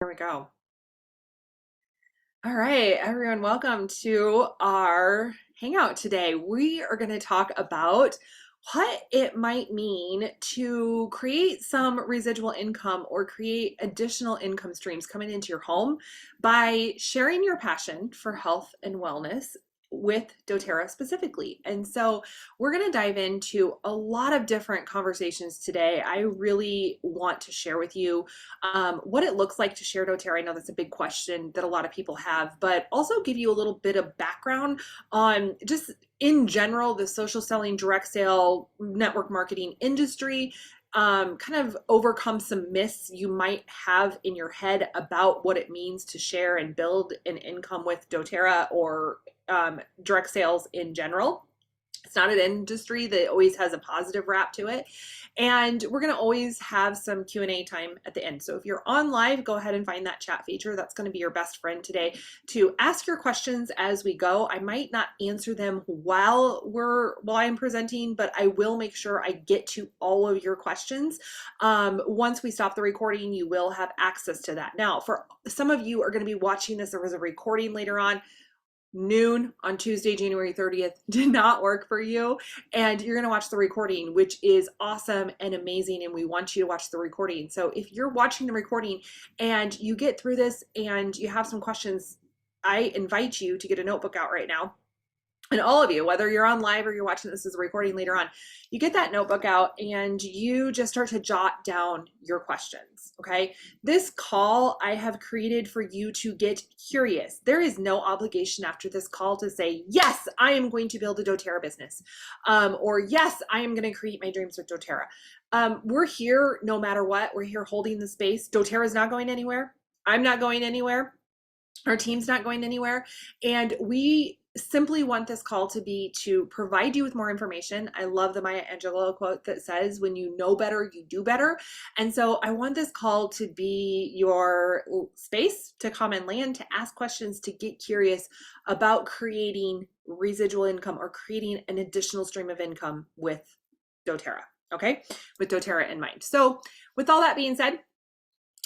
There we go. All right, everyone, welcome to our hangout today. We are going to talk about what it might mean to create some residual income or create additional income streams coming into your home by sharing your passion for health and wellness with doTERRA specifically. And so we're going to dive into a lot of different conversations today. I really want to share with you what it looks like to share doTERRA. I know that's a big question that a lot of people have, but also give you a little bit of background on just in general the social selling, direct sale, network marketing industry. Kind of overcome some myths you might have in your head about what it means to share and build an income with doTERRA or direct sales in general. It's not an industry that always has a positive rap to it. And we're going to always have some Q&A time at the end. So if you're on live, go ahead and find that chat feature. That's going to be your best friend today to ask your questions as we go. I might not answer them while I'm presenting, but I will make sure I get to all of your questions. Once we stop the recording, you will have access to that. Now, for some of you are going to be watching this, there was a recording later on. Noon on Tuesday, January 30th did not work for you, and you're going to watch the recording, which is awesome and amazing, and we want you to watch the recording. So if you're watching the recording and you get through this and you have some questions, I invite you to get a notebook out right now. And all of you, whether you're on live or you're watching this as a recording later on, you get that notebook out and you just start to jot down your questions, okay? This call I have created for you to get curious. There is no obligation after this call to say, yes, I am going to build a doTERRA business, or yes, I am going to create my dreams with doTERRA. We're here no matter what. We're here holding the space. doTERRA is not going anywhere. I'm not going anywhere. Our team's not going anywhere. And we simply want this call to be to provide you with more information. I love the Maya Angelou quote that says, when you know better, you do better. And so I want this call to be your space to come and land, to ask questions, to get curious about creating residual income or creating an additional stream of income with doTERRA, okay? With doTERRA in mind. So with all that being said,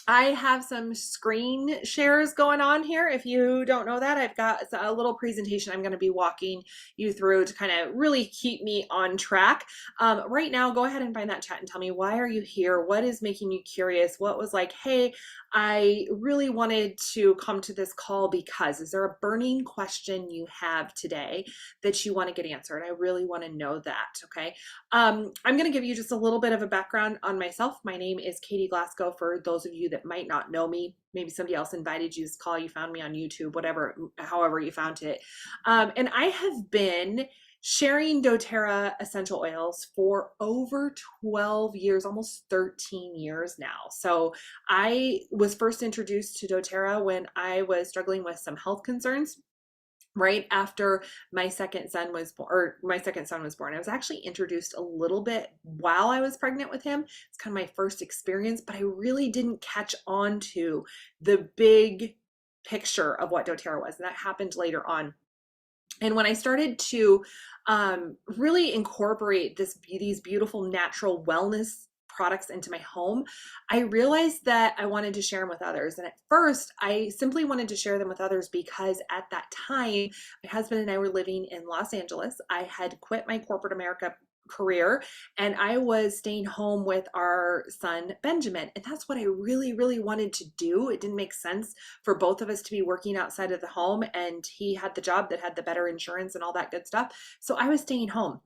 I have some screen shares going on here. If you don't know that, I've got a little presentation I'm going to be walking you through to kind of really keep me on track. Right now, go ahead and find that chat and tell me, why are you here? What is making you curious? What was like, hey, I really wanted to come to this call because, is there a burning question you have today that you want to get answered? I really want to know that, okay? I'm going to give you just a little bit of a background on myself. My name is Katie Glasgow, for those of you that might not know me. Maybe somebody else invited you to this call, you found me on YouTube, whatever, however you found it. And I have been sharing doTERRA essential oils for over 12 years, almost 13 years now. So I was first introduced to doTERRA when I was struggling with some health concerns right after my second son was born. I was actually introduced a little bit while I was pregnant with him. It's kind of my first experience, but I really didn't catch on to the big picture of what doTERRA was, and that happened later on. And when I started to really incorporate these beautiful natural wellness products into my home, I realized that I wanted to share them with others. And at first, I simply wanted to share them with others because at that time, my husband and I were living in Los Angeles. I had quit my corporate America career and I was staying home with our son Benjamin, and that's what I really wanted to do. It didn't make sense for both of us to be working outside of the home, and he had the job that had the better insurance and all that good stuff, so I was staying home.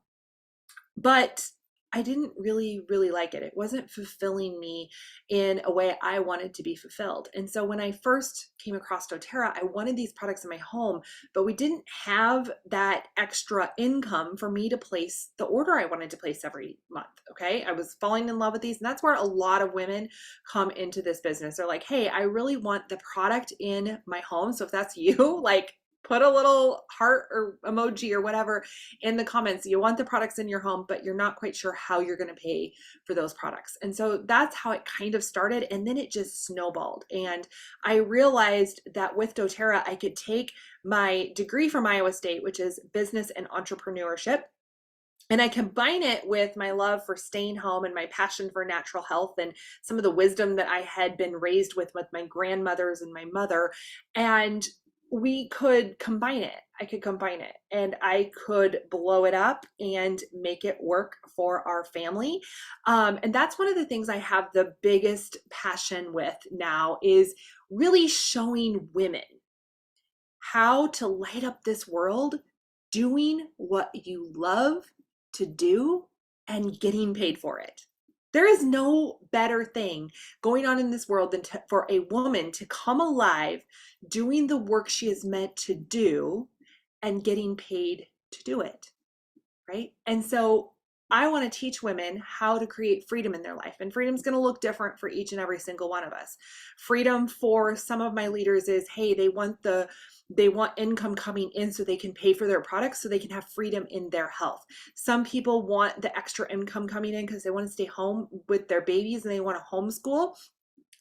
But I didn't really like it. It wasn't fulfilling me in a way I wanted to be fulfilled. And so when I first came across doTERRA, I wanted these products in my home, but we didn't have that extra income for me to place the order I wanted to place every month. Okay. I was falling in love with these. And that's where a lot of women come into this business. They're like, hey, I really want the product in my home. So if that's you, like, put a little heart or emoji or whatever in the comments. You want the products in your home, but you're not quite sure how you're going to pay for those products. And so that's how it kind of started. And then it just snowballed. And I realized that with doTERRA, I could take my degree from Iowa State, which is business and entrepreneurship, And I combine it with my love for staying home and my passion for natural health and some of the wisdom that I had been raised with my grandmothers and my mother. And we could combine it. I could combine it and I could blow it up and make it work for our family. And that's one of the things I have the biggest passion with now is really showing women how to light up this world doing what you love to do and getting paid for it. There is no better thing going on in this world than for a woman to come alive doing the work she is meant to do and getting paid to do it, right? And so I want to teach women how to create freedom in their life. And freedom is going to look different for each and every single one of us. Freedom for some of my leaders is, hey, they want income coming in so they can pay for their products so they can have freedom in their health. Some people want the extra income coming in because they want to stay home with their babies and they want to homeschool.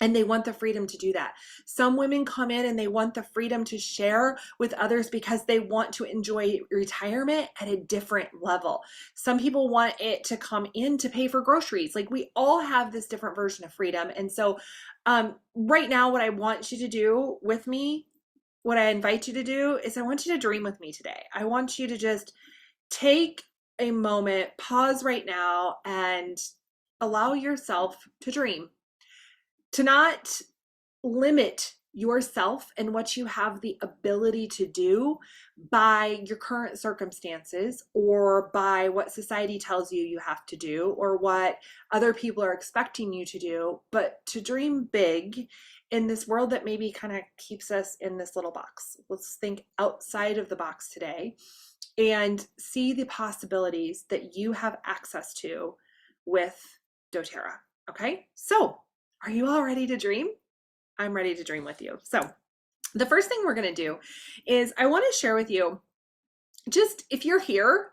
And they want the freedom to do that. Some women come in and they want the freedom to share with others because they want to enjoy retirement at a different level. Some people want it to come in to pay for groceries. Like we all have this different version of freedom. And so right now, what I want you to do with me, what I invite you to do is I want you to dream with me today. I want you to just take a moment, pause right now, and allow yourself to dream. To not limit yourself and what you have the ability to do by your current circumstances or by what society tells you you have to do or what other people are expecting you to do, but to dream big in this world that maybe kind of keeps us in this little box. Let's think outside of the box today and see the possibilities that you have access to with doTERRA. Okay, so are you all ready to dream? I'm ready to dream with you. So the first thing we're going to do is I want to share with you, just if you're here,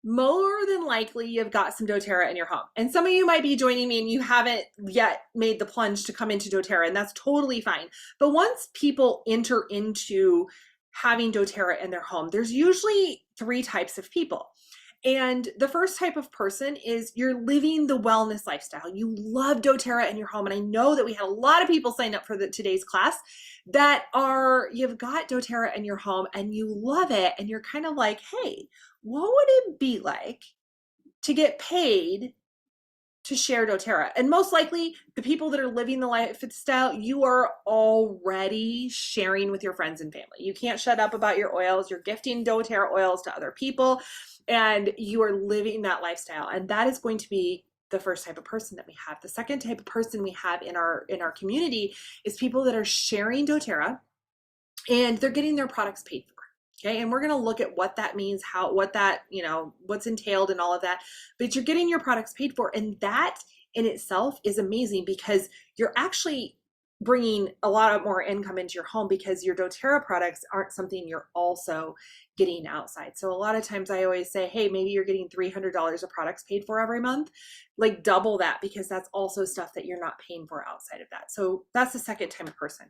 more than likely you've got some doTERRA in your home. And some of you might be joining me and you haven't yet made the plunge to come into doTERRA, and that's totally fine. But once people enter into having doTERRA in their home, there's usually three types of people. And the first type of person is you're living the wellness lifestyle. You love doTERRA in your home. And I know that we had a lot of people sign up for today's class that you've got doTERRA in your home and you love it. And you're kind of like, hey, what would it be like to get paid to share doTERRA? And most likely the people that are living the lifestyle, you are already sharing with your friends and family. You can't shut up about your oils. You're gifting doTERRA oils to other people and you are living that lifestyle. And that is going to be the first type of person that we have. The second type of person we have in our community is people that are sharing doTERRA and they're getting their products paid for. Okay, and we're going to look at what that means, what's entailed and all of that. But you're getting your products paid for, and that in itself is amazing because you're actually bringing a lot more income into your home because your doTERRA products aren't something you're also getting outside. So a lot of times I always say, hey, maybe you're getting $300 of products paid for every month, like double that because that's also stuff that you're not paying for outside of that. So that's the second type of person.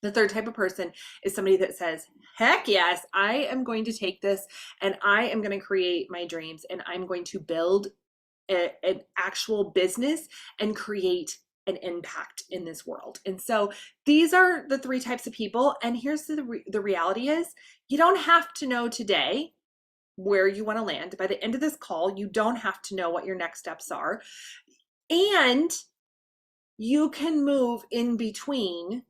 The third type of person is somebody that says, heck yes, I am going to take this and I am going to create my dreams and I'm going to build an actual business and create an impact in this world. And so these are the three types of people. And here's the reality is you don't have to know today where you want to land. By the end of this call, you don't have to know what your next steps are. And you can move in between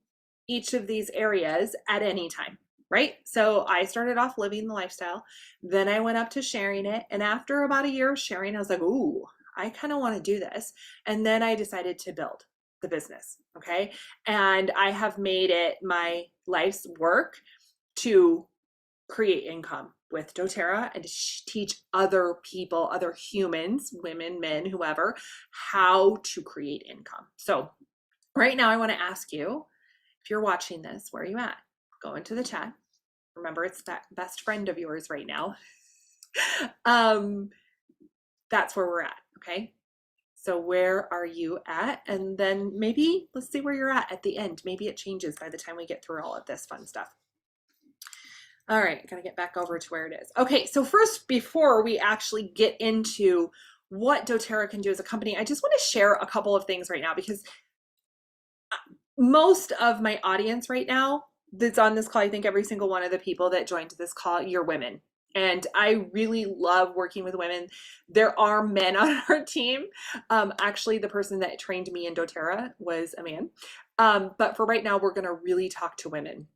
each of these areas at any time, right? So I started off living the lifestyle, then I went up to sharing it. And after about a year of sharing, I was like, ooh, I kind of want to do this. And then I decided to build the business, okay? And I have made it my life's work to create income with doTERRA and to teach other people, other humans, women, men, whoever, how to create income. So right now I want to ask you, if you're watching this, where are you at? Go into the chat. Remember, it's that best friend of yours right now. That's where we're at, okay? So where are you at? And then maybe let's see where you're at the end. Maybe it changes by the time we get through all of this fun stuff. All right, gotta get back over to where it is. Okay, so first, before we actually get into what doTERRA can do as a company, I just want to share a couple of things right now because most of my audience right now that's on this call, I think every single one of the people that joined this call, you're women. And I really love working with women. There are men on our team. Actually, the person that trained me in doTERRA was a man. But for right now, we're going to really talk to women.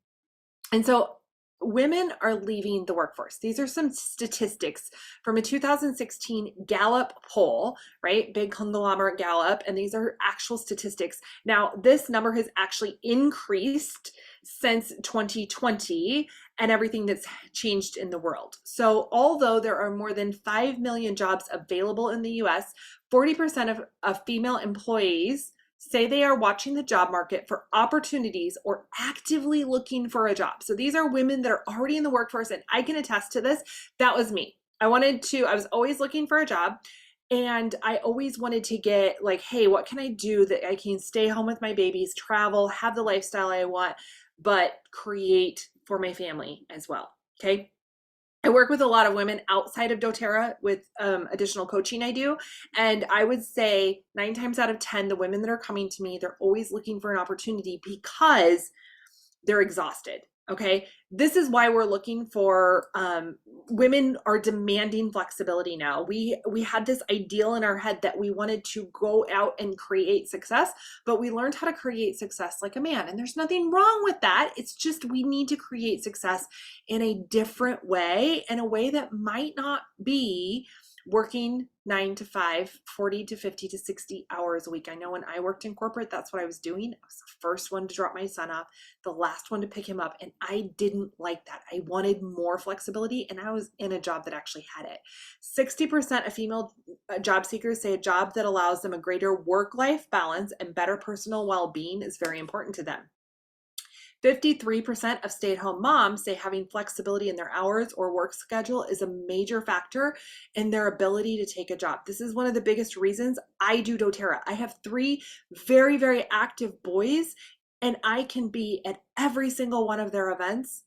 And so women are leaving the workforce. These are some statistics from a 2016 Gallup poll, right? Big conglomerate Gallup. And these are actual statistics. Now, this number has actually increased since 2020 and everything that's changed in the world. So, although there are more than 5 million jobs available in the US, 40% of female employees say they are watching the job market for opportunities or actively looking for a job. So these are women that are already in the workforce, and I can attest to this. That was me. I was always looking for a job, and I always wanted to get like, hey, what can I do that I can stay home with my babies, travel, have the lifestyle I want, but create for my family as well. Okay. I work with a lot of women outside of doTERRA with additional coaching I do. And I would say 9 times out of 10, the women that are coming to me, they're always looking for an opportunity because they're exhausted. Okay. This is why we're looking for women are demanding flexibility now. We had this ideal in our head that we wanted to go out and create success, but we learned how to create success like a man. And there's nothing wrong with that. It's just we need to create success in a different way, in a way that might not be working 9 to 5, 40 to 50 to 60 hours a week. I know when I worked in corporate, that's what I was doing. I was the first one to drop my son off, the last one to pick him up. And I didn't like that. I wanted more flexibility, and I was in a job that actually had it. 60% of female job seekers say a job that allows them a greater work-life balance and better personal well-being is very important to them. 53% of stay-at-home moms say having flexibility in their hours or work schedule is a major factor in their ability to take a job. This is one of the biggest reasons I do doTERRA. I have 3 very, very active boys, and I can be at every single one of their events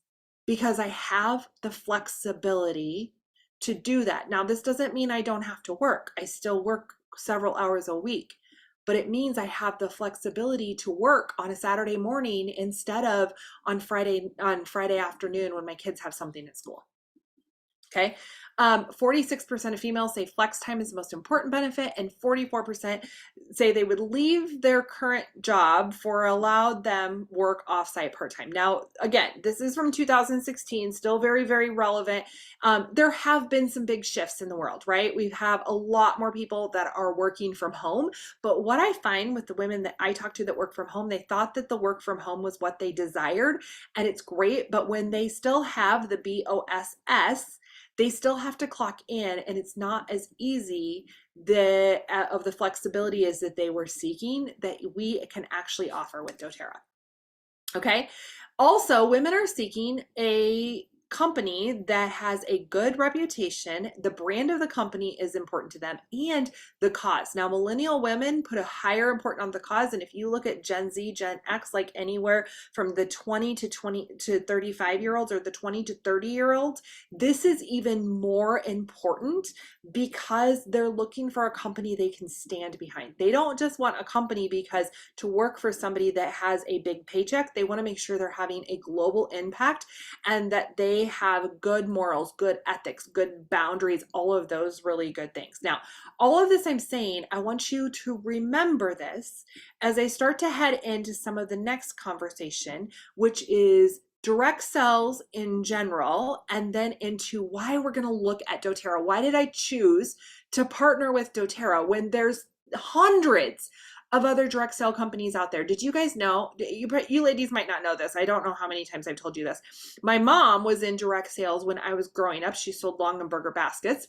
because I have the flexibility to do that. Now, this doesn't mean I don't have to work. I still work several hours a week, but it means I have the flexibility to work on a Saturday morning instead of on Friday afternoon when my kids have something at school. Okay. 46% of females say flex time is the most important benefit, and 44% say they would leave their current job for allowed them work offsite part-time. Now, again, this is from 2016, still very, very relevant. There have been some big shifts in the world, right? We have a lot more people that are working from home, but what I find with the women that I talk to that work from home, they thought that the work from home was what they desired, and it's great, but when they still have the BOSS, they still have to clock in, and it's not as easy of the flexibility as that they were seeking that we can actually offer with doTERRA. Okay. Also, women are seeking a company that has a good reputation. The brand of the company is important to them, and the cause. Now, millennial women put a higher importance on the cause. And if you look at Gen Z, Gen X, like anywhere from the 20 to 35-year-olds or the 20 to 30-year-olds, this is even more important because they're looking for a company they can stand behind. They don't just want a company because to work for somebody that has a big paycheck. They want to make sure they're having a global impact and that they have good morals, good ethics, good boundaries, all of those really good things. Now, all of this I'm saying, I want you to remember this as I start to head into some of the next conversation, which is direct sales in general, and then into why we're going to look at doTERRA. Why did I choose to partner with doTERRA when there's hundreds of other direct sale companies out there? Did you guys know? You ladies might not know this. I don't know how many times I've told you this. My mom was in direct sales when I was growing up. She sold Longaberger baskets.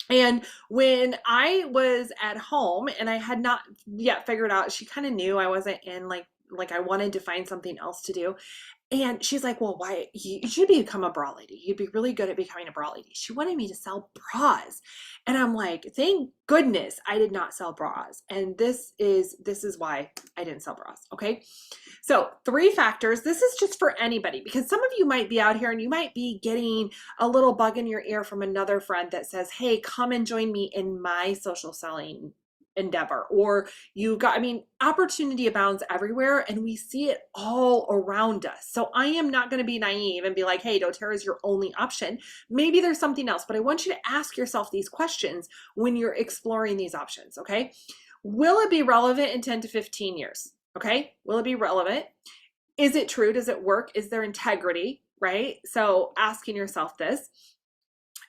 And when I was at home and I had not yet figured out, she kind of knew I wasn't in like like I wanted to find something else to do. And she's like, well, why? You should become a bra lady. You'd be really good at becoming a bra lady. She wanted me to sell bras. And I'm like, thank goodness I did not sell bras. And this is why I didn't sell bras. Okay. So 3 factors. This is just for anybody, because some of you might be out here and you might be getting a little bug in your ear from another friend that says, hey, come and join me in my social selling endeavor. Or opportunity abounds everywhere and we see it all around us. So I am not going to be naive and be like, hey, doTERRA is your only option. Maybe there's something else, but I want you to ask yourself these questions when you're exploring these options. Okay. Will it be relevant in 10 to 15 years? Okay. Will it be relevant? Is it true? Does it work? Is there integrity? Right? So asking yourself this.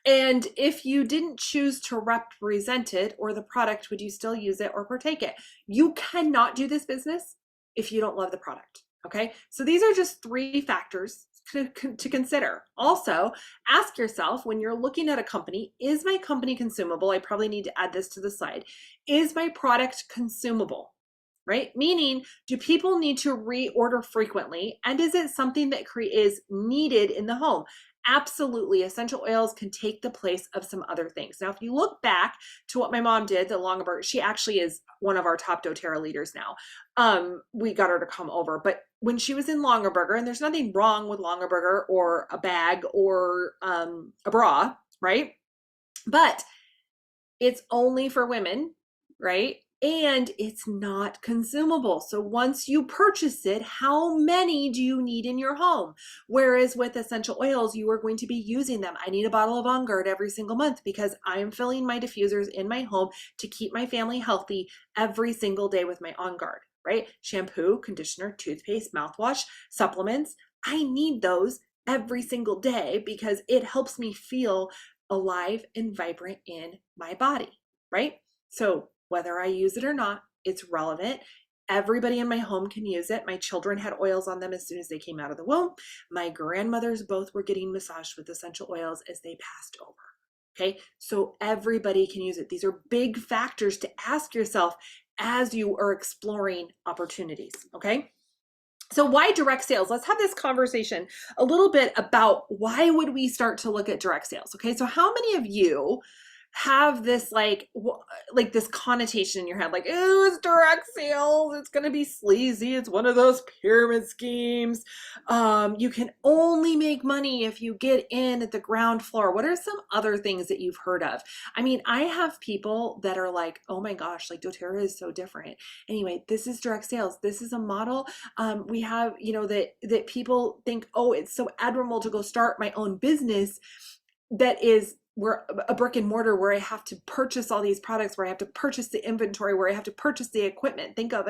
And if you didn't choose to represent it or the product, would you still use it or partake it? You cannot do this business if you don't love the product. Okay. So these are just 3 factors to consider. Also, ask yourself when you're looking at a company, is my company consumable? I probably need to add this to the slide. Is my product consumable? Right? Meaning, do people need to reorder frequently? And is it something that is needed in the home? Absolutely. Essential oils can take the place of some other things. Now, if you look back to what my mom did, the Longaberger, she actually is one of our top doTERRA leaders now. We got her to come over, but when she was in Longaberger, and there's nothing wrong with Longaberger or a bag or a bra, right? But it's only for women, right? And it's not consumable. So once you purchase it, how many do you need in your home? Whereas with essential oils, you are going to be using them. I need a bottle of On Guard every single month because I am filling my diffusers in my home to keep my family healthy every single day with my On Guard, right? Shampoo, conditioner, toothpaste, mouthwash, supplements. I need those every single day because it helps me feel alive and vibrant in my body, right? So whether I use it or not, it's relevant. Everybody in my home can use it. My children had oils on them as soon as they came out of the womb. My grandmothers both were getting massaged with essential oils as they passed over. Okay, so everybody can use it. These are big factors to ask yourself as you are exploring opportunities. Okay. So why direct sales? Let's have this conversation a little bit about why would we start to look at direct sales? Okay, so how many of you have this like this connotation in your head, like, oh, it's direct sales, it's going to be sleazy, it's one of those pyramid schemes, you can only make money if you get in at the ground floor. What are some other things that you've heard of? I mean, I have people that are like, oh my gosh, like doTERRA is so different. Anyway, this is direct sales. This is a model. We have, that people think, oh, it's so admirable to go start my own business that is where a brick and mortar, where I have to purchase all these products, where I have to purchase the inventory, where I have to purchase the equipment. Think of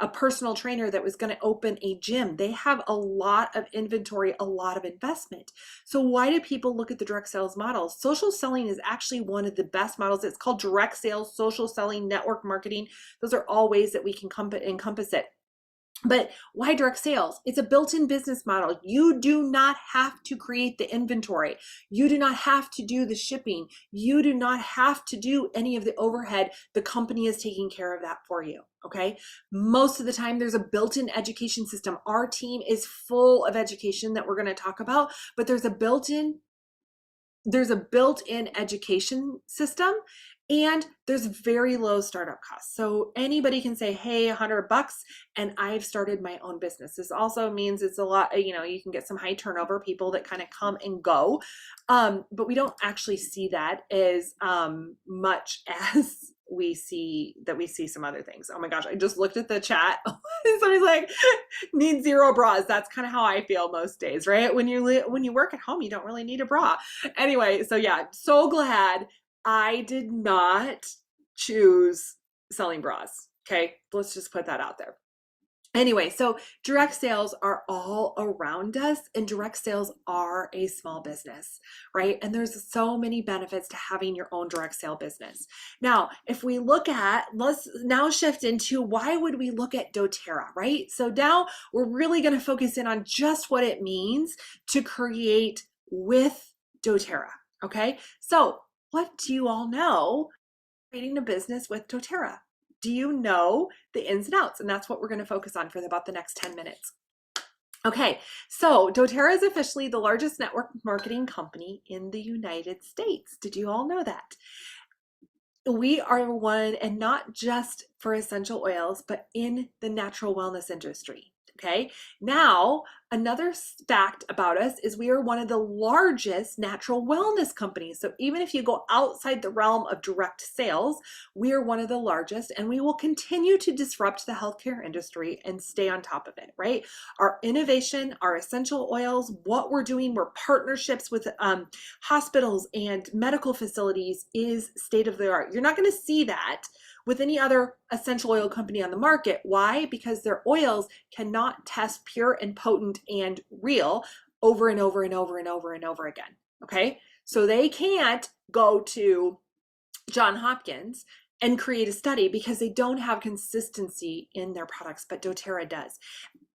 a personal trainer that was going to open a gym. They have a lot of inventory, a lot of investment. So why do people look at the direct sales models? Social selling is actually one of the best models. It's called direct sales, social selling, network marketing. Those are all ways that we can encompass it. But why direct sales? It's a built-in business model. You do not have to create the inventory. You do not have to do the shipping. You do not have to do any of the overhead. The company is taking care of that for you. Okay. Most of the time there's a built-in education system. Our team is full of education that we're going to talk about, but there's a built-in education system, and there's very low startup costs. So anybody can say, hey, $100 and I've started my own business. This also means it's a lot, you can get some high turnover people that kind of come and go. But we don't actually see that as much as we see some other things. Oh my gosh, I just looked at the chat. Somebody's like, need 0 bras. That's kind of how I feel most days, right? When you work at home, you don't really need a bra. Anyway, so yeah, so glad I did not choose selling bras. Okay, let's just put that out there. Anyway, so direct sales are all around us, and direct sales are a small business, right? And there's so many benefits to having your own direct sale business. Now, if we let's now shift into why would we look at doTERRA, right? So now we're really going to focus in on just what it means to create with doTERRA, okay? So what do you all know creating a business with doTERRA? Do you know the ins and outs? And that's what we're going to focus on for about the next 10 minutes. Okay, so doTERRA is officially the largest network marketing company in the United States. Did you all know that? We are one, and not just for essential oils, but in the natural wellness industry. Okay, now another fact about us is we are one of the largest natural wellness companies. So even if you go outside the realm of direct sales, we are one of the largest, and we will continue to disrupt the healthcare industry and stay on top of it, right? Our innovation, our essential oils, what we're doing, we're partnerships with hospitals and medical facilities is state of the art. You're not going to see that with any other essential oil company on the market. Why? Because their oils cannot test pure and potent and real over and over and over and over and over again. Okay, so they can't go to John Hopkins and create a study because they don't have consistency in their products, but doTERRA does.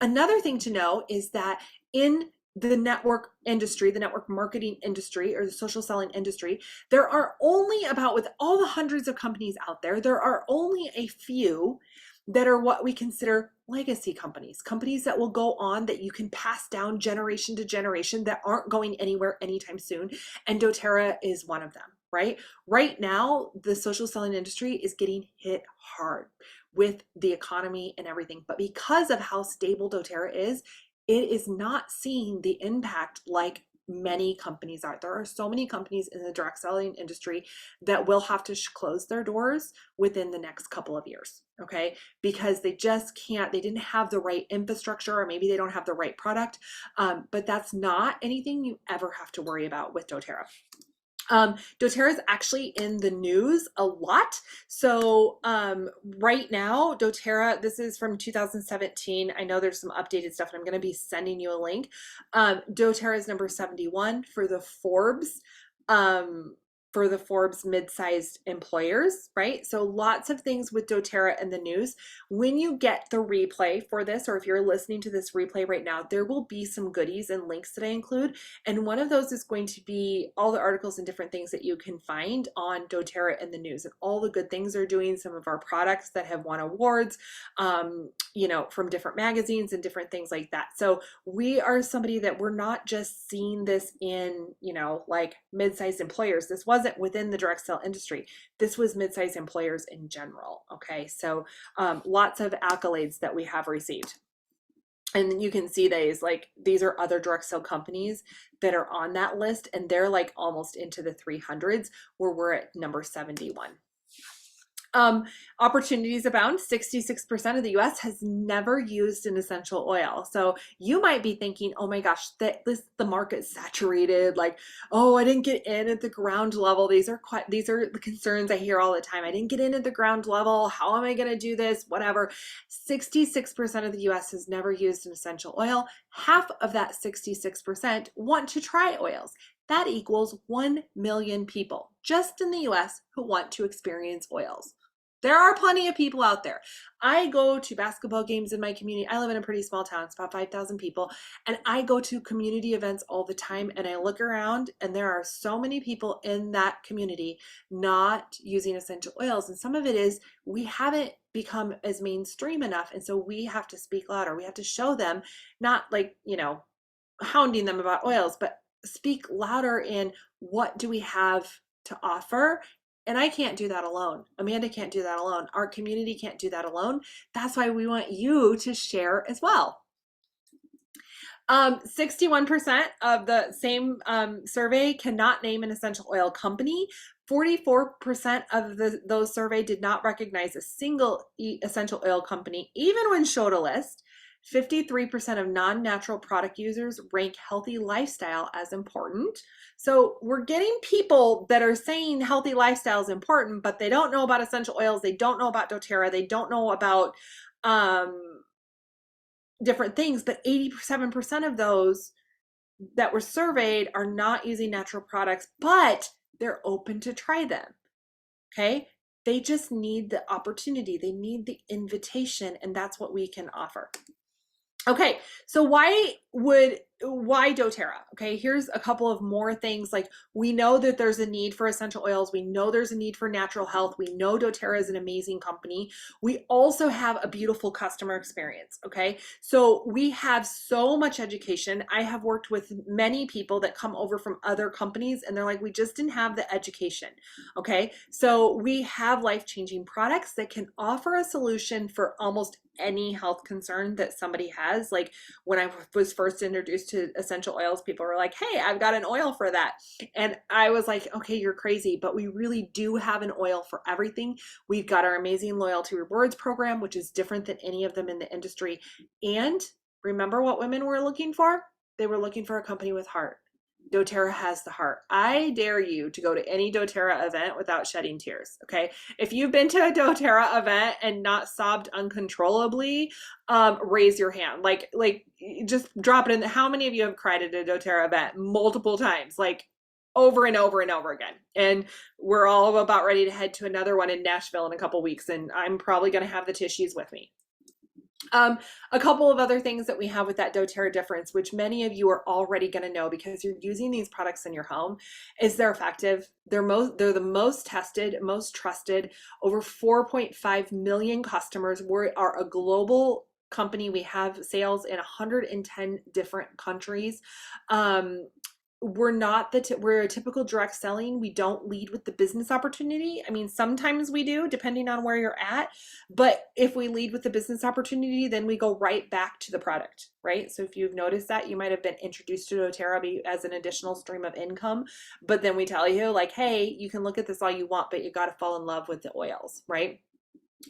Another thing to know is that in the network industry, the network marketing industry, or the social selling industry, there are only about, with all the hundreds of companies out there, there are only a few that are what we consider legacy companies, companies that will go on, that you can pass down generation to generation, that aren't going anywhere anytime soon. And doTERRA is one of them, right? Right now, the social selling industry is getting hit hard with the economy and everything. But because of how stable doTERRA is, it is not seeing the impact like many companies are. There are so many companies in the direct selling industry that will have to close their doors within the next couple of years, okay? Because they just can't, they didn't have the right infrastructure, or maybe they don't have the right product. But that's not anything you ever have to worry about with doTERRA. doTERRA is actually in the news a lot. So right now, doTERRA, this is from 2017. I know there's some updated stuff, and I'm going to be sending you a link. doTERRA is number 71 for the Forbes. Mid-sized employers, right? So lots of things with doTERRA in the news. When you get the replay for this, or if you're listening to this replay right now, there will be some goodies and links that I include. And one of those is going to be all the articles and different things that you can find on doTERRA in the news, and all the good things they're doing, some of our products that have won awards, you know, from different magazines and different things like that. So we are somebody that we're not just seeing this in, you know, like mid-sized employers. This wasn't within the direct sale industry. This was mid-sized employers in general. Okay, so lots of accolades that we have received. And you can see these are other direct sale companies that are on that list, and they're like almost into the 300s, where we're at number 71. Opportunities abound. 66% of the US has never used an essential oil. So you might be thinking, oh my gosh, the market's saturated. Like, oh, I didn't get in at the ground level. These are the concerns I hear all the time. I didn't get in at the ground level. How am I going to do this? Whatever. 66% of the US has never used an essential oil. Half of that 66% want to try oils. That equals 1 million people just in the US who want to experience oils. There are plenty of people out there. I go to basketball games in my community. I live in a pretty small town. It's about 5,000 people. And I go to community events all the time. And I look around, and there are so many people in that community not using essential oils. And some of it is we haven't become as mainstream enough. And so we have to speak louder. We have to show them, not like, you know, hounding them about oils, but speak louder in what do we have to offer. And I can't do that alone. Amanda can't do that alone. Our community can't do that alone. That's why we want you to share as well. 61% of the same survey cannot name an essential oil company. 44% of those surveyed did not recognize a single essential oil company, even when showed a list. 53% of non-natural product users rank healthy lifestyle as important. So we're getting people that are saying healthy lifestyle is important, but they don't know about essential oils. They don't know about doTERRA. They don't know about different things. But 87% of those that were surveyed are not using natural products, but they're open to try them. Okay. They just need the opportunity. They need the invitation, and that's what we can offer. Okay, so why would why doTERRA? Okay, here's a couple of more things. Like, we know that there's a need for essential oils. We know there's a need for natural health. We know doTERRA is an amazing company. We also have a beautiful customer experience. Okay, so we have so much education. I have worked with many people that come over from other companies and they're like, we just didn't have the education. Okay, so we have life-changing products that can offer a solution for almost any health concern that somebody has. Like, when I was first introduced to essential oils, people were like, hey, I've got an oil for that. And I was like, okay, you're crazy. But we really do have an oil for everything. We've got our amazing loyalty rewards program, which is different than any of them in the industry. And remember what women were looking for? They were looking for a company with heart. doTERRA has the heart. I dare you to go to any doTERRA event without shedding tears. Okay. If you've been to a doTERRA event and not sobbed uncontrollably, raise your hand. Like just drop it in. How many of you have cried at a doTERRA event multiple times? Like over and over and over again. And we're all about ready to head to another one in Nashville in a couple weeks. And I'm probably going to have the tissues with me. A couple of other things that we have with that doTERRA difference, which many of you are already going to know because you're using these products in your home, is they're effective. They're the most tested, most trusted. Over 4.5 million customers. We are a global company. We have sales in 110 different countries. We're a typical direct selling. We don't lead with the business opportunity. I mean, sometimes we do, depending on where you're at. But if we lead with the business opportunity, then we go right back to the product, right? So if you've noticed that, you might have been introduced to doTERRA as an additional stream of income. But then we tell you, like, hey, you can look at this all you want, but you got to fall in love with the oils, right?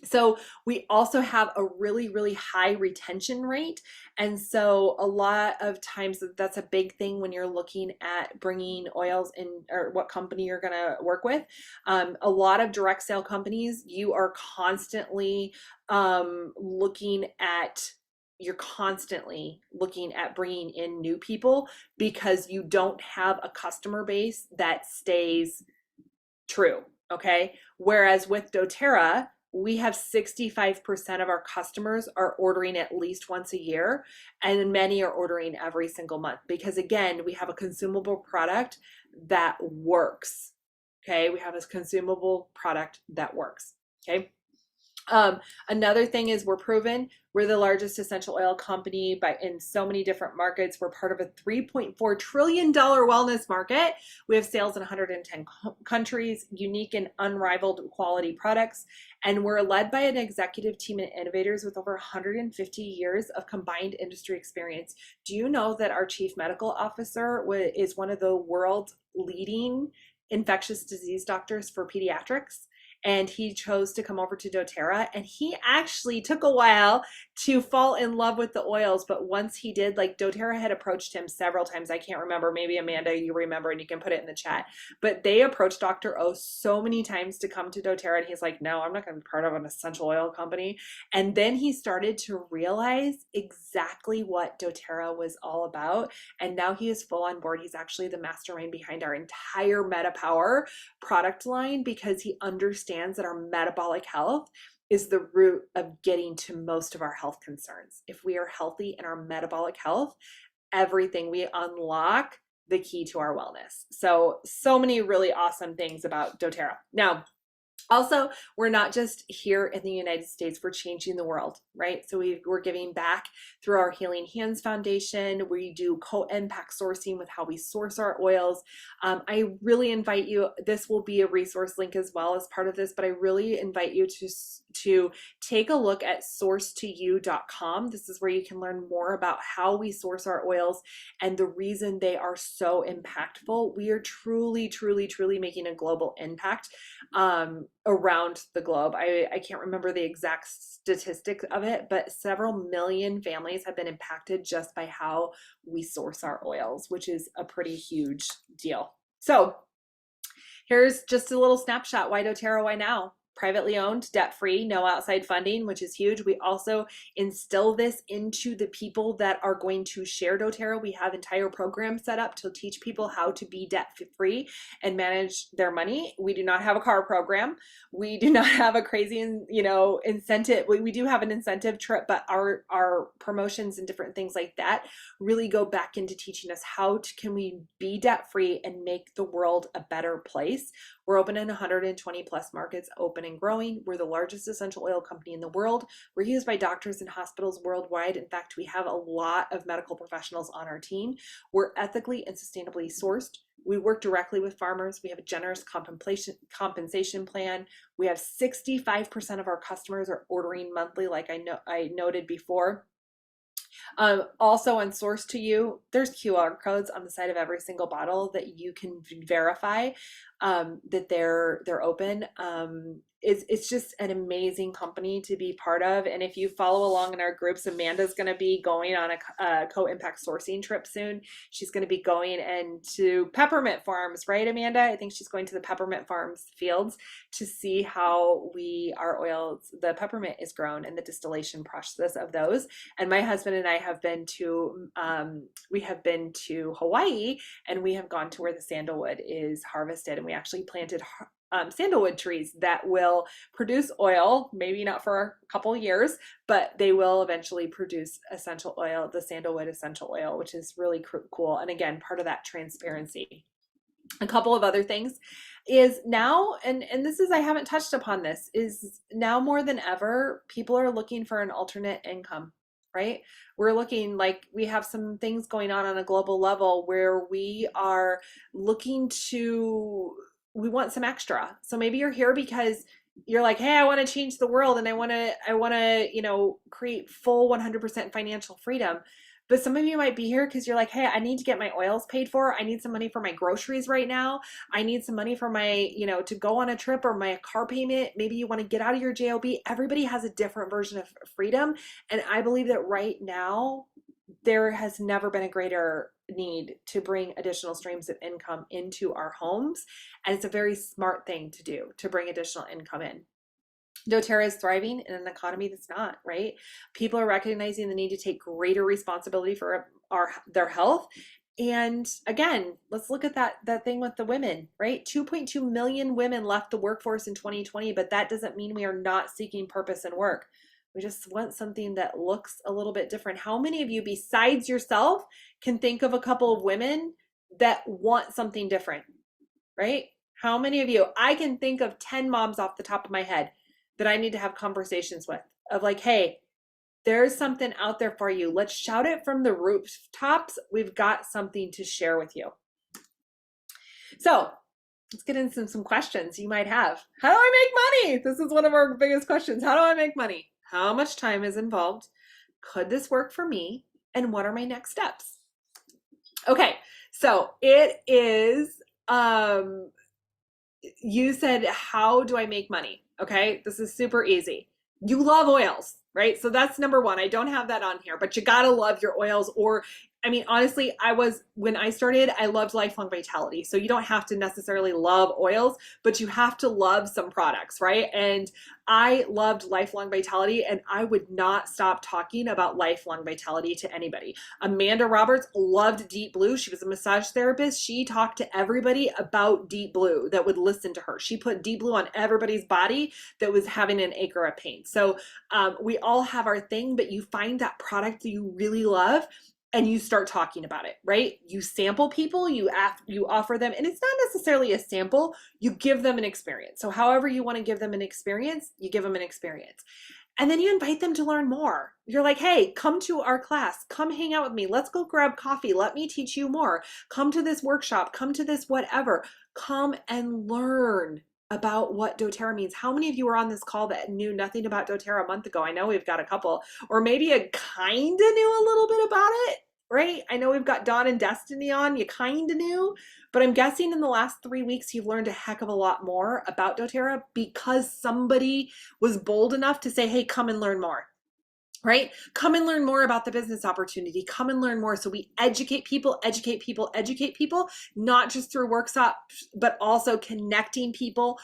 So we also have a really, really high retention rate. And so a lot of times that's a big thing when you're looking at bringing oils in, or what company you're going to work with. A lot of direct sale companies, you are constantly you're constantly looking at bringing in new people because you don't have a customer base that stays true. Okay. Whereas with doTERRA, we have 65% of our customers are ordering at least once a year, and many are ordering every single month because, again, we have a consumable product that works. Okay. We have a consumable product that works. Okay. Another thing is we're proven. We're the largest essential oil company in so many different markets. We're part of a $3.4 trillion wellness market. We have sales in 110 countries, unique and unrivaled quality products. And we're led by an executive team and innovators with over 150 years of combined industry experience. Do you know that our chief medical officer is one of the world's leading infectious disease doctors for pediatrics? And he chose to come over to doTERRA, and he actually took a while to fall in love with the oils, but once he did, like, doTERRA had approached him several times. I can't remember, maybe Amanda, you remember, and you can put it in the chat, but they approached Dr. O so many times to come to doTERRA, and he's like, no, I'm not going to be part of an essential oil company. And then he started to realize exactly what doTERRA was all about, and now he is full on board. He's actually the mastermind behind our entire MetaPower product line because he understands that our metabolic health is the root of getting to most of our health concerns. If we are healthy in our metabolic health, everything we unlock the key to our wellness. So many really awesome things about doTERRA. Now, also, we're not just here in the United States, we're changing the world, right? So we're giving back through our Healing Hands Foundation. We do co-impact sourcing with how we source our oils. I really invite you, this will be a resource link as well as part of this, but I really invite you to take a look at sourcetoyou.com. This is where you can learn more about how we source our oils and the reason they are so impactful. We are truly, truly, truly making a global impact around the globe. I can't remember the exact statistic of it, but several million families have been impacted just by how we source our oils, which is a pretty huge deal. So here's just a little snapshot. Why doTERRA? Why now? privately owned, debt-free, no outside funding, which is huge. We also instill this into the people that are going to share doTERRA. We have entire programs set up to teach people how to be debt-free and manage their money. We do not have a car program. We do not have a crazy, incentive. We do have an incentive trip, but our promotions and different things like that really go back into teaching us can we be debt-free and make the world a better place. We're open in 120 plus markets, open and growing. We're the largest essential oil company in the world. We're used by doctors and hospitals worldwide. In fact, we have a lot of medical professionals on our team. We're ethically and sustainably sourced. We work directly with farmers. We have a generous compensation plan. We have 65% of our customers are ordering monthly, like I noted before. Also on Source to You, there's QR codes on the side of every single bottle that you can verify that they're open. It's just an amazing company to be part of. And if you follow along in our groups, Amanda's going to be going on a co-impact sourcing trip soon. She's going to be going into peppermint farms, right, Amanda? I think she's going to the peppermint farms fields to see how our oils, the peppermint is grown and the distillation process of those. And my husband and I have been to Hawaii, and we have gone to where the sandalwood is harvested, and we actually planted sandalwood trees that will produce oil, maybe not for a couple years, but they will eventually produce essential oil, the sandalwood essential oil, which is really cool. And again, part of that transparency. A couple of other things is now, and this is, I haven't touched upon this, is now more than ever, people are looking for an alternate income, right? We're looking, like, we have some things going on a global level where we are looking we want some extra. So maybe you're here because you're like, hey, I want to change the world and I want to, create full 100% financial freedom. But some of you might be here because you're like, hey, I need to get my oils paid for. I need some money for my groceries right now. I need some money for my, to go on a trip or my car payment. Maybe you want to get out of your JOB. Everybody has a different version of freedom. And I believe that right now, there has never been a greater need to bring additional streams of income into our homes. And it's a very smart thing to do, to bring additional income in. doTERRA is thriving in an economy that's not, right? People are recognizing the need to take greater responsibility for their health. And again, let's look at that thing with the women, right? 2.2 million women left the workforce in 2020, but that doesn't mean we are not seeking purpose in work. We just want something that looks a little bit different. How many of you, besides yourself, can think of a couple of women that want something different, right? How many of you? I can think of 10 moms off the top of my head that I need to have conversations with, of like, hey, there's something out there for you. Let's shout it from the rooftops. We've got something to share with you. So let's get into some questions you might have. How do I make money? This is one of our biggest questions. How do I make money? How much time is involved? Could this work for me? And what are my next steps? Okay, so it is, you said, how do I make money? Okay, this is super easy. You love oils, right? So that's number one. I don't have that on here, but you gotta love your oils. Or, I mean, honestly, when I started, I loved Lifelong Vitality. So you don't have to necessarily love oils, but you have to love some products, right? And I loved Lifelong Vitality, and I would not stop talking about Lifelong Vitality to anybody. Amanda Roberts loved Deep Blue. She was a massage therapist. She talked to everybody about Deep Blue that would listen to her. She put Deep Blue on everybody's body that was having an acre of pain. So we all have our thing, but you find that product that you really love and you start talking about it, right? You sample people, you offer them, and it's not necessarily a sample, you give them an experience. So however you want to give them an experience, you give them an experience. And then you invite them to learn more. You're like, hey, come to our class, come hang out with me. Let's go grab coffee. Let me teach you more. Come to this workshop, come to this whatever. Come and learn about what doTERRA means. How many of you were on this call that knew nothing about doTERRA a month ago? I know we've got a couple, or maybe you kind of knew a little bit about it, right? I know we've got Dawn and Destiny on, you kind of knew, but I'm guessing in the last 3 weeks, you've learned a heck of a lot more about doTERRA because somebody was bold enough to say, hey, come and learn more. Right? Come and learn more about the business opportunity. Come and learn more. So we educate people, not just through workshops, but also connecting people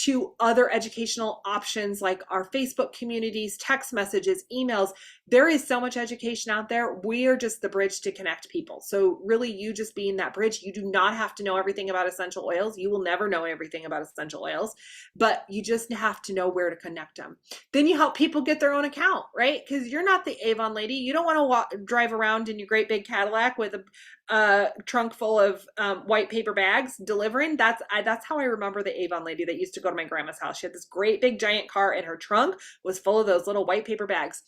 to other educational options like our Facebook communities, text messages, emails. There is so much education out there. We are just the bridge to connect people. So really, you just being that bridge, you do not have to know everything about essential oils. You will never know everything about essential oils, but you just have to know where to connect them. Then you help people get their own account, right? Because you're not the Avon lady. You don't want to drive around in your great big Cadillac with a trunk full of white paper bags delivering. That's how I remember the Avon lady that used to go to my grandma's house. She had this great big giant car, and her trunk was full of those little white paper bags.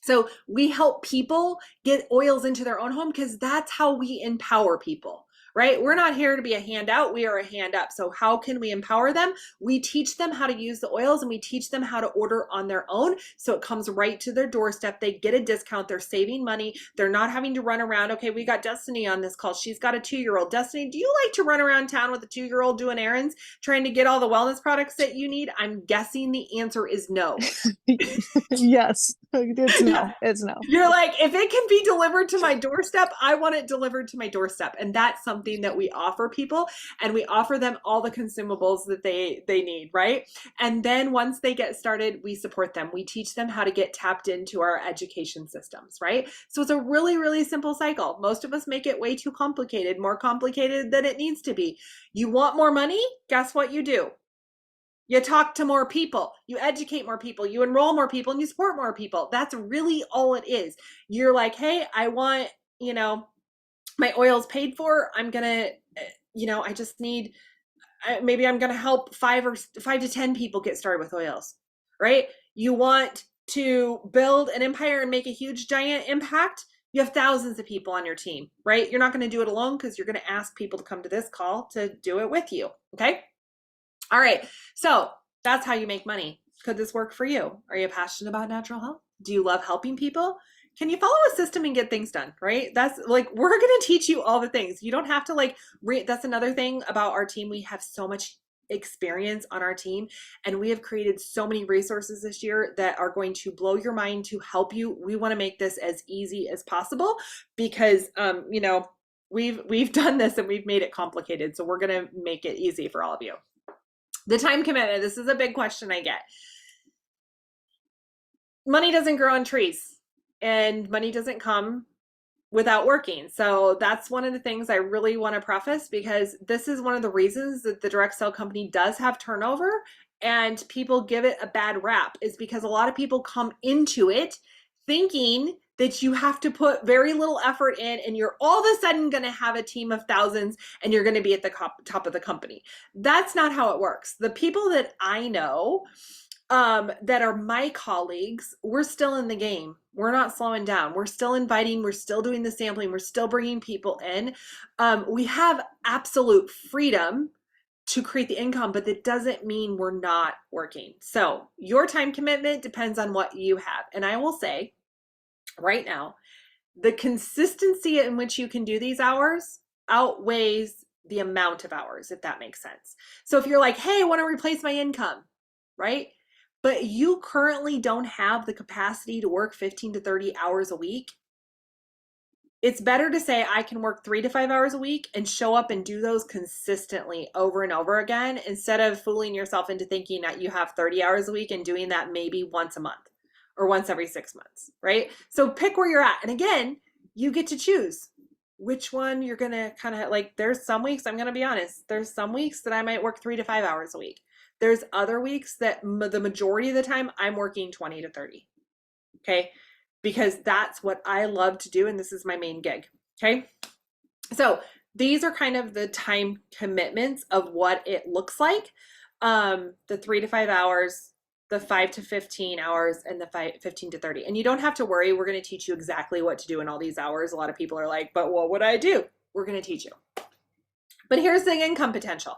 So we help people get oils into their own home because that's how we empower people, right? We're not here to be a handout. We are a hand up. So how can we empower them? We teach them how to use the oils, and we teach them how to order on their own. So it comes right to their doorstep. They get a discount. They're saving money. They're not having to run around. Okay, we got Destiny on this call. She's got a 2-year-old. Destiny, do you like to run around town with a 2-year-old doing errands, trying to get all the wellness products that you need? I'm guessing the answer is no. Yes, it's no. It's no. You're like, if it can be delivered to my doorstep, I want it delivered to my doorstep. And that's something that we offer people, and we offer them all the consumables that they need, right? And then once they get started, we support them. We teach them how to get tapped into our education systems, right? So it's a really, really simple cycle. Most of us make it way too complicated, more complicated than it needs to be. You want more money? Guess what you do? You talk to more people, you educate more people, you enroll more people, and you support more people. That's really all it is. You're like, hey, I want, my oils paid for. I'm going to, I just need, maybe I'm going to help 5 to 10 people get started with oils, right? You want to build an empire and make a huge, giant impact. You have thousands of people on your team, right? You're not going to do it alone because you're going to ask people to come to this call to do it with you. Okay. All right, so that's how you make money. Could this work for you? Are you passionate about natural health? Do you love helping people? Can you follow a system and get things done, right? That's like, we're going to teach you all the things. You don't have to that's another thing about our team. We have so much experience on our team, and we have created so many resources this year that are going to blow your mind to help you. We want to make this as easy as possible because, we've done this and we've made it complicated. So we're going to make it easy for all of you. The time commitment. This is a big question I get. Money doesn't grow on trees, and money doesn't come without working. So that's one of the things I really want to preface, because this is one of the reasons that the direct sell company does have turnover and people give it a bad rap, is because a lot of people come into it thinking that you have to put very little effort in and you're all of a sudden going to have a team of thousands and you're going to be at the top of the company. That's not how it works. The people that I know that are my colleagues, we're still in the game. We're not slowing down. We're still inviting. We're still doing the sampling. We're still bringing people in. We have absolute freedom to create the income, but that doesn't mean we're not working. So your time commitment depends on what you have. And I will say right now, the consistency in which you can do these hours outweighs the amount of hours, if that makes sense. So if you're like, hey, I want to replace my income, right? But you currently don't have the capacity to work 15 to 30 hours a week, it's better to say I can work 3 to 5 hours a week and show up and do those consistently over and over again, instead of fooling yourself into thinking that you have 30 hours a week and doing that maybe once a month or once every 6 months, right? So pick where you're at. And again, you get to choose which one you're going to kind of like. There's some weeks, I'm going to be honest, there's some weeks that I might work 3 to 5 hours a week. There's other weeks that the majority of the time I'm working 20 to 30. Okay. Because that's what I love to do. And this is my main gig. Okay. So these are kind of the time commitments of what it looks like. The 3 to 5 hours, the 5 to 15 hours, and the 15 to 30. And you don't have to worry. We're going to teach you exactly what to do in all these hours. A lot of people are like, but what would I do? We're going to teach you. But here's the income potential.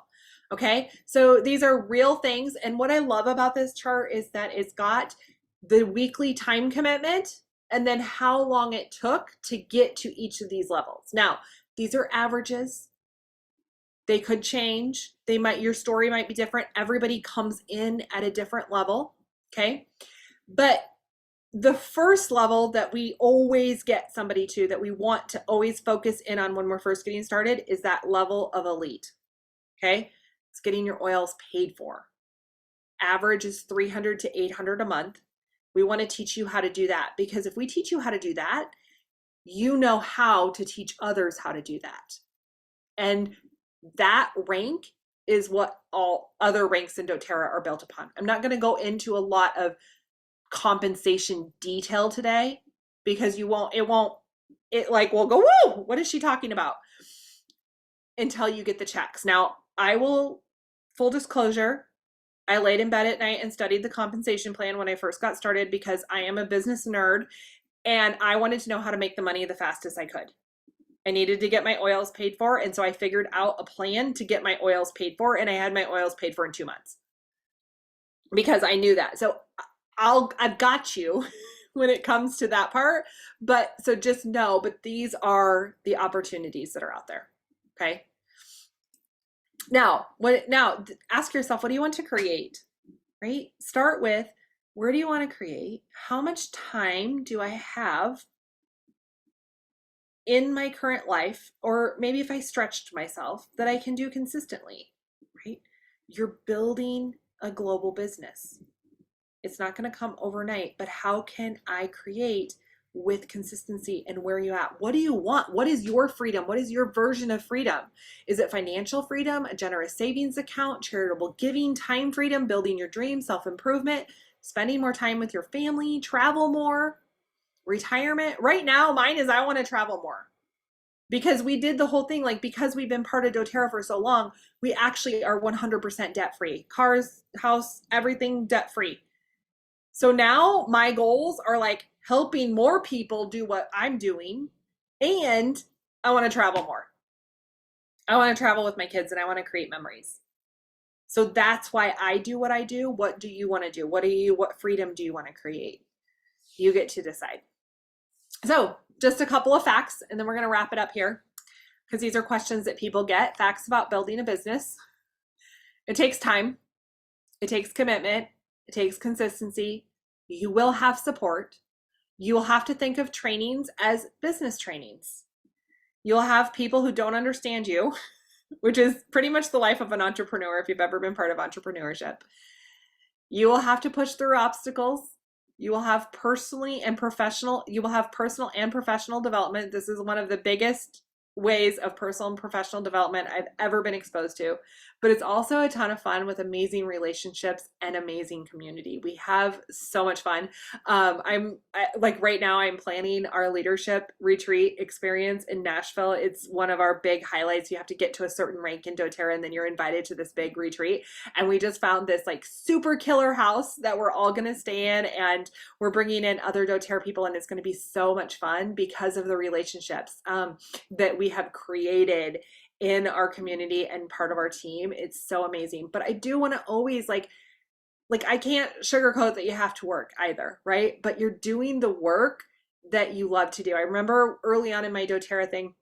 Okay. So these are real things. And what I love about this chart is that it's got the weekly time commitment and then how long it took to get to each of these levels. Now, these are averages. They could change. Your story might be different. Everybody comes in at a different level. Okay. But the first level that we always get somebody to, that we want to always focus in on when we're first getting started, is that level of elite. Okay. It's getting your oils paid for. average is 300 to 800 a month. We want to teach you how to do that because if we teach you how to do that, you know how to teach others how to do that. And that rank is what all other ranks in doTERRA are built upon. I'm not going to go into a lot of compensation detail today because it like will go, whoa, what is she talking about? Until you get the checks. Now, I will, full disclosure, I laid in bed at night and studied the compensation plan when I first got started because I am a business nerd and I wanted to know how to make the money the fastest I could. I needed to get my oils paid for. And so I figured out a plan to get my oils paid for. And I had my oils paid for in 2 months because I knew that. So I've got you when it comes to that part. But so just know, but these are the opportunities that are out there. Okay. Now, ask yourself, what do you want to create? Right? Start with, where do you want to create? How much time do I have in my current life, or maybe if I stretched myself, that I can do consistently, right? You're building a global business. It's not going to come overnight, but how can I create with consistency and where are you at? What do you want? What is your freedom? What is your version of freedom? Is it financial freedom, a generous savings account, charitable giving, time freedom, building your dreams, self-improvement, spending more time with your family, travel more, retirement? Right now, mine is I want to travel more because we did the whole thing, like because we've been part of doTERRA for so long, we actually are 100% debt free. Cars, house, everything debt free. So now my goals are like helping more people do what I'm doing, and I want to travel more. I want to travel with my kids and I want to create memories. So that's why I do what I do. What do you want to do? What freedom do you want to create? You get to decide. So just a couple of facts and then we're going to wrap it up here because these are questions that people get. Facts about building a business. It takes time. It takes commitment. It takes consistency. You will have support. You will have to think of trainings as business trainings. You'll have people who don't understand you, which is pretty much the life of an entrepreneur if you've ever been part of entrepreneurship. You will have to push through obstacles. You will have personal and professional development. This is one of the biggest ways of personal and professional development I've ever been exposed to, but it's also a ton of fun with amazing relationships and amazing community. We have so much fun. Like right now I'm planning our leadership retreat experience in Nashville. It's one of our big highlights. You have to get to a certain rank in doTERRA and then you're invited to this big retreat. And we just found this like super killer house that we're all going to stay in, and we're bringing in other doTERRA people, and it's going to be so much fun because of the relationships that we have created in our community and part of our team. It's so amazing. But I do want to always like I can't sugarcoat that you have to work either, right? But you're doing the work that you love to do. I remember early on in my doTERRA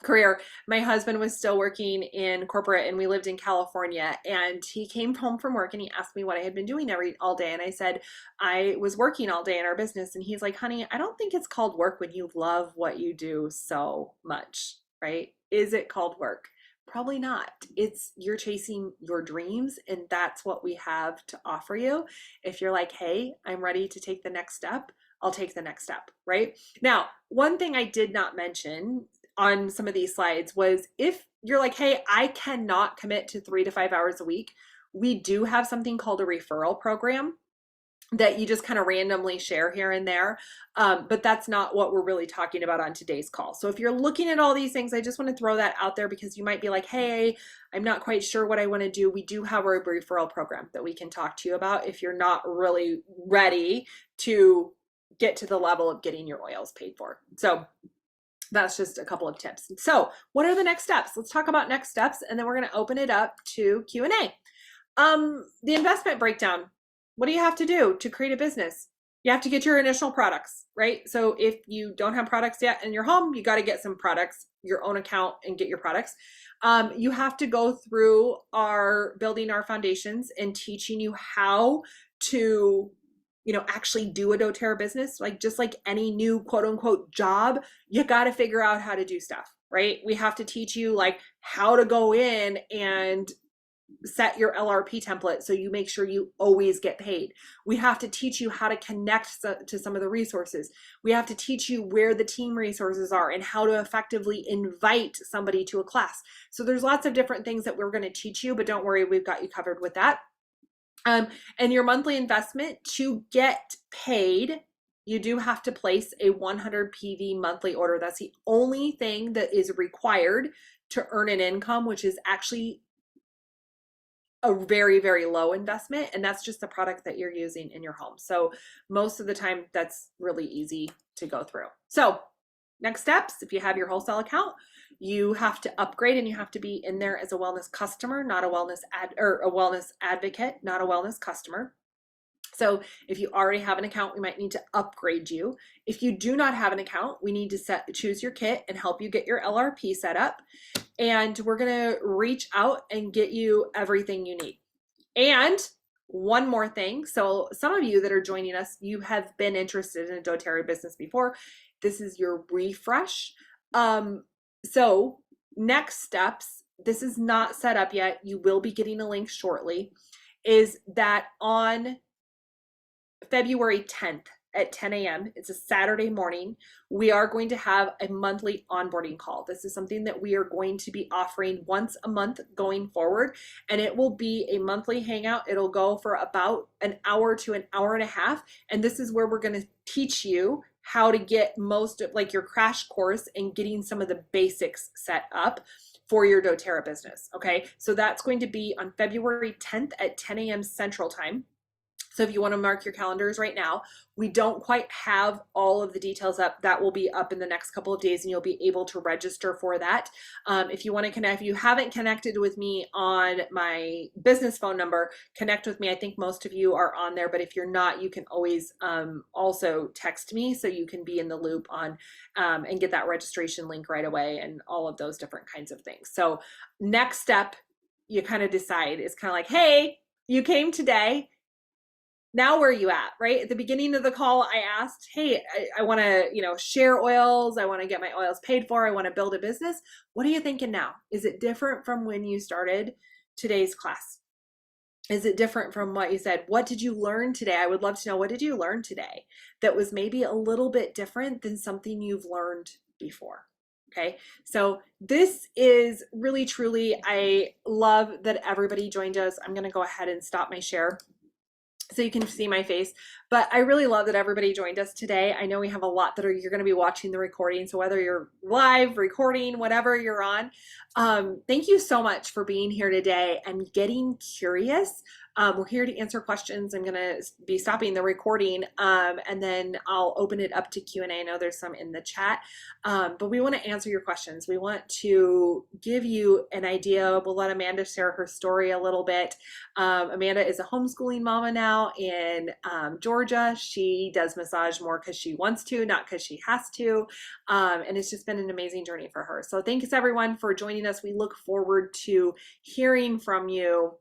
career, my husband was still working in corporate and we lived in California, and he came home from work and he asked me what I had been doing all day, and I said I was working all day in our business, and he's like, honey, I don't think it's called work when you love what you do so much, right? Is it called work? Probably not. It's you're chasing your dreams, and that's what we have to offer you. If you're like, hey, I'm ready to take the next step, I'll take the next step, right? Now, one thing I did not mention on some of these slides was if you're like, hey, I cannot commit to 3 to 5 hours a week, we do have something called a referral program that you just kind of randomly share here and there. But that's not what we're really talking about on today's call. So if you're looking at all these things, I just want to throw that out there because you might be like, hey, I'm not quite sure what I want to do. We do have a referral program that we can talk to you about if you're not really ready to get to the level of getting your oils paid for. So that's just a couple of tips. So what are the next steps? Let's talk about next steps, and then we're going to open it up to Q&A. The investment breakdown. What do you have to do to create a business? You have to get your initial products, right? So if you don't have products yet in your home, you got to get some products, your own account, and get your products. You have to go through our building our foundations and teaching you how to actually do a doTERRA business. Like just like any new quote unquote job, you got to figure out how to do stuff, right? We have to teach you like how to go in and set your LRP template so you make sure you always get paid. We have to teach you how to connect to some of the resources. We have to teach you where the team resources are and how to effectively invite somebody to a class. So there's lots of different things that we're going to teach you, but don't worry, we've got you covered with that. And your monthly investment to get paid, you do have to place a 100 PV monthly order. That's the only thing that is required to earn an income, which is actually a very, very low investment. And that's just the product that you're using in your home. So most of the time, that's really easy to go through. So next steps, if you have your wholesale account, you have to upgrade and you have to be in there as a wellness customer, not a wellness or a wellness advocate, not a wellness customer. So if you already have an account, we might need to upgrade you. If you do not have an account, we need to choose your kit and help you get your LRP set up. And we're going to reach out and get you everything you need. And one more thing. So some of you that are joining us, you have been interested in a doTERRA business before. This is your refresh. So next steps, this is not set up yet. You will be getting a link shortly, is that on February 10th at 10 a.m. It's a Saturday morning. We are going to have a monthly onboarding call. This is something that we are going to be offering once a month going forward, and it will be a monthly hangout. It'll go for about an hour to an hour and a half, and this is where we're going to teach you how to get most of like your crash course and getting some of the basics set up for your doTERRA business. Okay, so that's going to be on February 10th at 10 a.m. Central Time. So if you want to mark your calendars right now, we don't quite have all of the details up. That will be up in the next couple of days and you'll be able to register for that. If you want to connect, if you haven't connected with me on my business phone number, connect with me. I think most of you are on there, but if you're not, you can always also text me so you can be in the loop on and get that registration link right away and all of those different kinds of things. So next step, you kind of decide is kind of like, hey, you came today. Now where are you at, right? At the beginning of the call, I asked, hey, I want to, share oils. I want to get my oils paid for. I want to build a business. What are you thinking now? Is it different from when you started today's class? Is it different from what you said? What did you learn today? I would love to know, what did you learn today that was maybe a little bit different than something you've learned before? Okay, so this is really, truly, I love that everybody joined us. I'm going to go ahead and stop my share so you can see my face, but I really love that everybody joined us today. I know we have a lot that you're going to be watching the recording, so whether you're live, recording, whatever you're on, thank you so much for being here today and getting curious. We're here to answer questions. I'm going to be stopping the recording and then I'll open it up to Q&A. I know there's some in the chat, but we want to answer your questions. We want to give you an idea. We'll let Amanda share her story a little bit. Amanda is a homeschooling mama now in Georgia. She does massage more because she wants to, not because she has to. And it's just been an amazing journey for her. So thanks everyone for joining us. We look forward to hearing from you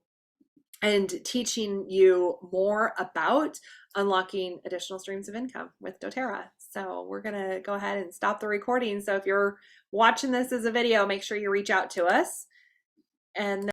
and teaching you more about unlocking additional streams of income with doTERRA. So we're going to go ahead and stop the recording. So if you're watching this as a video, make sure you reach out to us. And